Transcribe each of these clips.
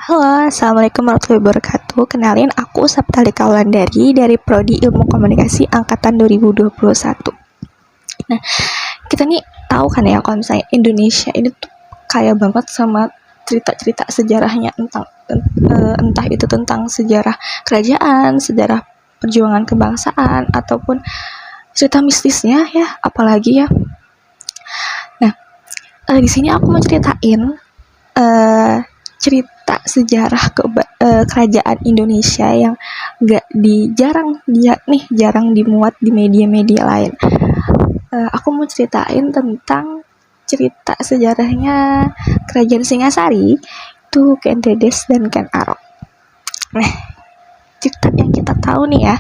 Halo, Assalamualaikum warahmatullahi wabarakatuh. Kenalin, aku Saptali Kaulandari dari Prodi Ilmu Komunikasi Angkatan 2021. Nah, kita nih tahu kan ya kalau misalnya Indonesia ini tuh kaya banget sama cerita-cerita sejarahnya entah itu tentang sejarah kerajaan, sejarah perjuangan kebangsaan, ataupun cerita mistisnya ya, apalagi ya. Nah, di sini aku mau ceritain cerita sejarah kerajaan Indonesia yang jarang dimuat di media-media lain. Aku mau ceritain tentang cerita sejarahnya kerajaan Singasari, itu Ken Dedes dan Ken Arok. Nah, cerita yang kita tahu nih ya,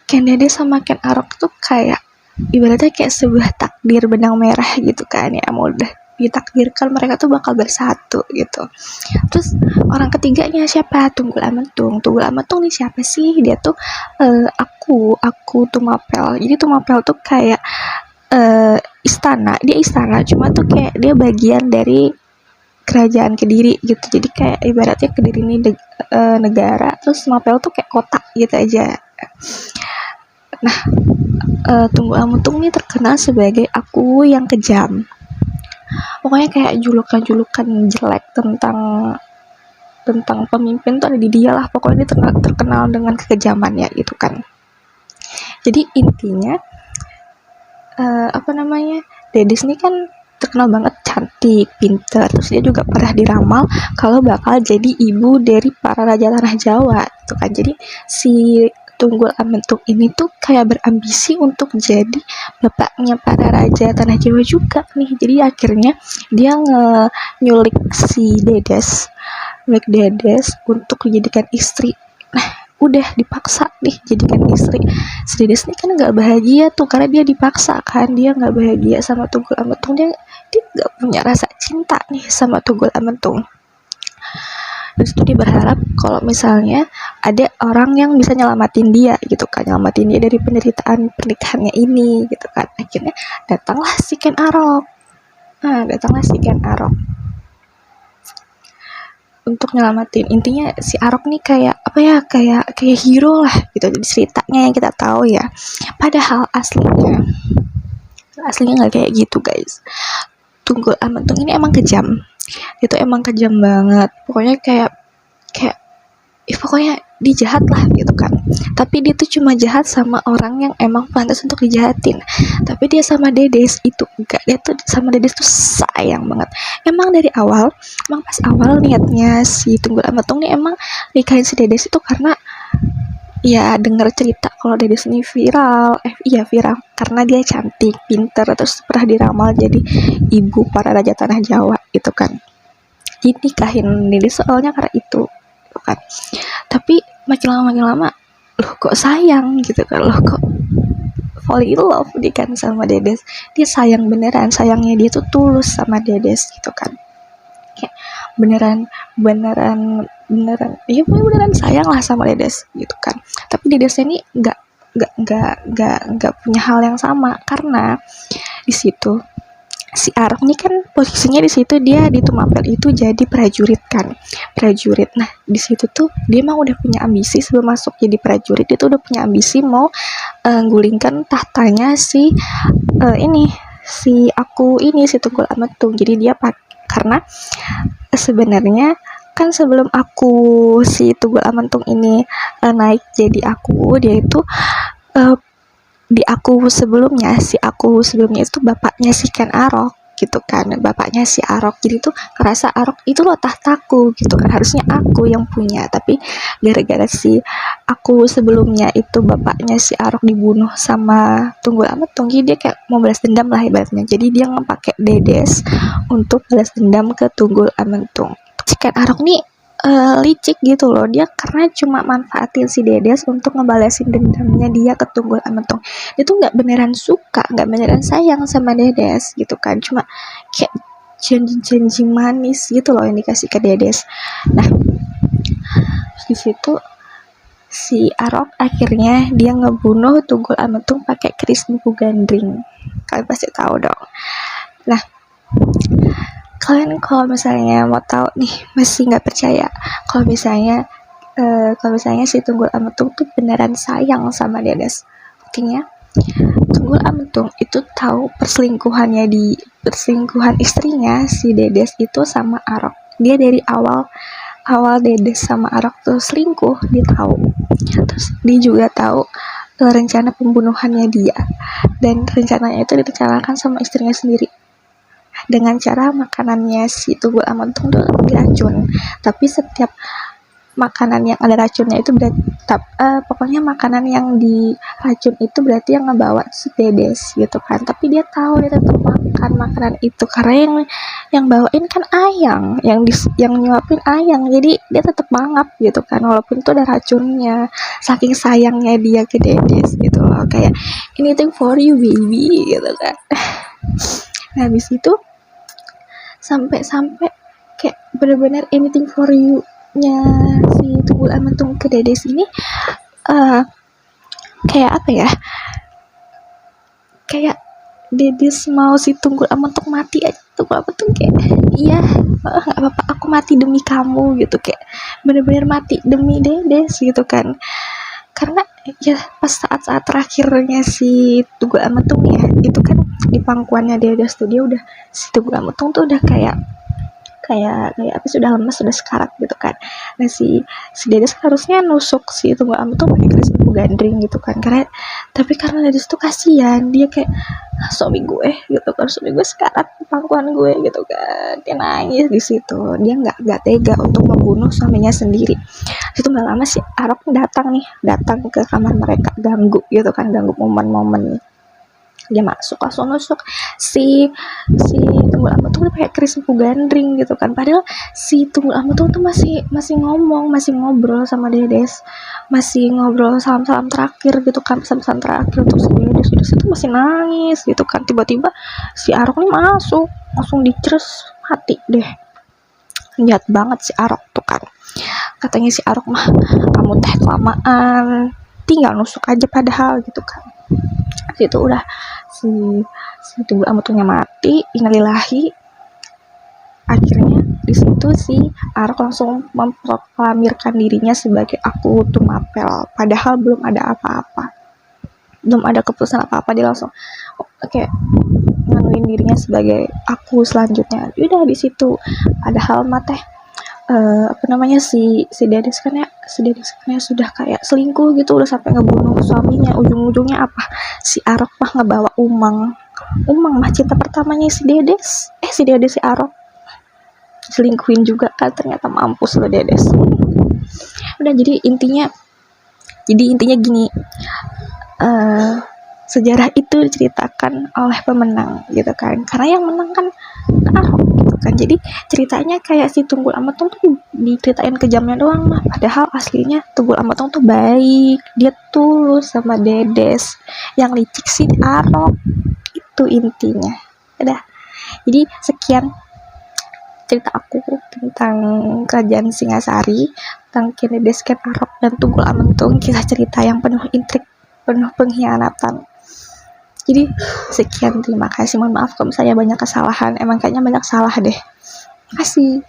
Ken Dedes sama Ken Arok tuh kayak ibaratnya kayak sebuah takdir benang merah gitu kan ya, udah ditakdirkan mereka tuh bakal bersatu gitu. Terus orang ketiganya siapa? Tunggul Ametung. Tunggul Ametung nih siapa sih? Dia tuh aku Tumapel. Jadi Tumapel tuh kayak istana. Dia istana, cuma tuh kayak dia bagian dari kerajaan Kediri gitu. Jadi kayak ibaratnya Kediri ini negara, terus Tumapel tuh kayak kota gitu aja. Nah, Tunggul Ametung nih terkenal sebagai aku yang kejam. Pokoknya kayak julukan-julukan jelek tentang pemimpin tuh ada di dia lah. Pokoknya dia terkenal dengan kekejamannya gitu kan. Jadi intinya Dedes ini kan terkenal banget cantik, pinter. Terus dia juga pernah diramal kalau bakal jadi ibu dari para raja tanah Jawa gitu kan. Jadi si Tunggul Ametung ini tuh kayak berambisi untuk jadi bapaknya para raja tanah Jawa juga nih. Jadi akhirnya dia nyulik si Dedes untuk dijadikan istri. Nah, udah dipaksa nih jadikan istri. Si Dedes ini kan nggak bahagia tuh karena dia dipaksa kan, dia nggak bahagia sama Tunggul Ametung, dia nggak punya rasa cinta nih sama Tunggul Ametung. Terus tuh dia berharap kalau misalnya ada orang yang bisa nyelamatin dia gitu kan, nyelamatin dia dari penderitaan pernikahannya ini gitu kan. Akhirnya datanglah si Ken Arok. Untuk nyelamatin. Intinya si Arok nih kayak kayak hero lah gitu di ceritanya yang kita tahu ya. Padahal aslinya nggak kayak gitu guys. Tunggul Ametung ini emang kejam. Itu emang kejam banget. Pokoknya pokoknya dia jahat lah gitu kan. Tapi dia tuh cuma jahat sama orang yang emang pantas untuk dijahatin. Tapi dia sama Dedes itu enggak. Dia tuh sama Dedes tuh sayang banget. Emang pas awal niatnya si Tunggul Ametung nih emang nikahin si Dedes itu karena ya dengar cerita kalau Dedes ini viral karena dia cantik, pinter, terus pernah diramal jadi ibu para raja tanah Jawa gitu kan. Jadi nikahin Dedes soalnya karena itu kan. Tapi makin lama loh kok sayang gitu kan, loh kok fall in love dia kan sama Dedes. Dia sayang beneran, sayangnya dia tuh tulus sama Dedes gitu kan. Kayak beneran sayang lah sama Dedes gitu kan. Tapi Dedesnya ini nggak punya hal yang sama karena di situ si Arok ini kan posisinya di situ dia di Tumapel itu jadi prajurit. Nah, di situ tuh dia emang udah punya ambisi sebelum masuk jadi prajurit, itu udah punya ambisi mau gulingkan tahtanya si Tunggul Ametung. Jadi dia karena sebenarnya kan sebelum si Tunggul Ametung ini naik jadi dia itu si aku sebelumnya itu bapaknya si Ken Arok gitu kan, bapaknya si Arok. Jadi tuh ngerasa Arok itu loh tahtaku gitu kan, harusnya aku yang punya. Tapi gara-gara si aku sebelumnya itu bapaknya si Arok dibunuh sama Tunggul Ametung, jadi dia kayak mau balas dendam lah ibaratnya. Jadi dia ngepakai Dedes untuk balas dendam ke Tunggul Ametung. Si Ken Arok nih licik gitu loh, dia karena cuma manfaatin si Dedes untuk ngebalesin dendamnya dia ke Tunggul Ametung. Dia tuh nggak beneran suka, nggak beneran sayang sama Dedes gitu kan, cuma kayak janji-janji manis gitu loh yang dikasih ke Dedes. Nah, di situ si Arok akhirnya dia ngebunuh Tunggul Ametung pakai keris Mpu Gandring. Kalian pasti tahu dong. Nah, Kalian kalau misalnya mau tahu nih, masih nggak percaya kalau misalnya si Tunggul Ametung tuh beneran sayang sama Dedes. Buktinya Tunggul Ametung itu tahu perselingkuhan istrinya si Dedes itu sama Arok. Dia dari awal Dedes sama Arok tuh selingkuh, dia tahu. Terus dia juga tahu rencana pembunuhannya dia, dan rencananya itu direncanakan sama istrinya sendiri dengan cara makanannya si Tunggul Ametung tuh diracun. Tapi setiap makanan yang ada racunnya itu berarti pokoknya makanan yang diracun itu berarti yang ngebawa si Dedes gitu kan. Tapi dia tahu dia tetap makan makanan itu karena yang bawain kan Ayang, yang nyuapin Ayang, jadi dia tetap mangap gitu kan walaupun itu ada racunnya, saking sayangnya dia ke Dedes gitu loh, kayak anything for you baby gitu kan. Nah habis itu sampai kayak bener-bener anything for you nya si Tunggul Ametung ke Dedes ini kayak apa ya, kayak Dedes mau si Tunggul Ametung mati aja, Tunggul Ametung kayak iya nggak apa-apa aku mati demi kamu gitu, kayak bener-bener mati demi Dedes gitu kan. Karena ya pas saat-saat terakhirnya si Tunggul Ametung ya itu kan di pangkuannya Dedes tuh, dia udah si Tunggul Ametung tuh udah kayak apa, sudah lemas, sudah sekarat gitu kan. Nah si Dedes harusnya nusuk si Tunggul Ametung pakai keris empu gandring gitu kan, tapi karena Dedes tuh kasihan, dia kayak suami gue gitu kan, suami gue sekarat di pangkuan gue gitu kan, dia nangis di situ, dia nggak tega untuk membunuh suaminya sendiri. Itu nggak lama si Arok datang ke kamar mereka, ganggu gitu kan, ganggu momen-momen. Dia langsung nusuk si Tunggul Ametung tuh pakai keris empu gandring gitu kan. Padahal si Tunggul Ametung tuh masih ngomong, masih ngobrol sama Dedes, masih ngobrol salam-salam terakhir gitu kan, pesan-pesan terakhir untuk si Dedes itu masih nangis gitu kan. Tiba-tiba si Arok nih masuk, langsung diceres, mati deh. Jahat banget si Arok tuh kan. Katanya si Arok mah kamu teh kelamaan, tinggal nusuk aja padahal gitu kan. Itu udah si Tunggul Ametungnya mati, innalillahi. Akhirnya di situ si Arok langsung memproklamirkan dirinya sebagai aku Tumapel, padahal belum ada apa-apa, belum ada keputusan apa-apa. Dia langsung kayak nganuin dirinya sebagai aku selanjutnya. Udah di situ padahal mah teh si Dedes kan ya sudah kayak selingkuh gitu, udah sampai ngebunuh suaminya. Ujung-ujungnya apa, si Arok mah ngebawa Umang mah cinta pertamanya si Dedes si Arok selingkuhin juga kan, ternyata mampus lo Dedes. Udah jadi intinya gini, sejarah itu diceritakan oleh pemenang gitu kan, karena yang menang kan Arok gitu kan. Jadi ceritanya kayak si Tunggul Ametung tuh diceritain kejamnya doang mah, padahal aslinya Tunggul Ametung tuh baik, dia tulus sama Dedes, yang licik si Arok. Itu intinya. Udah, jadi sekian cerita aku tentang kerajaan Singasari, tentang Dedes, Arok, dan Tunggul Ametung. Kisah cerita yang penuh intrik, penuh pengkhianatan. Jadi sekian, terima kasih. Mohon maaf kalau misalnya banyak kesalahan, emang kayaknya banyak salah deh. Terima kasih.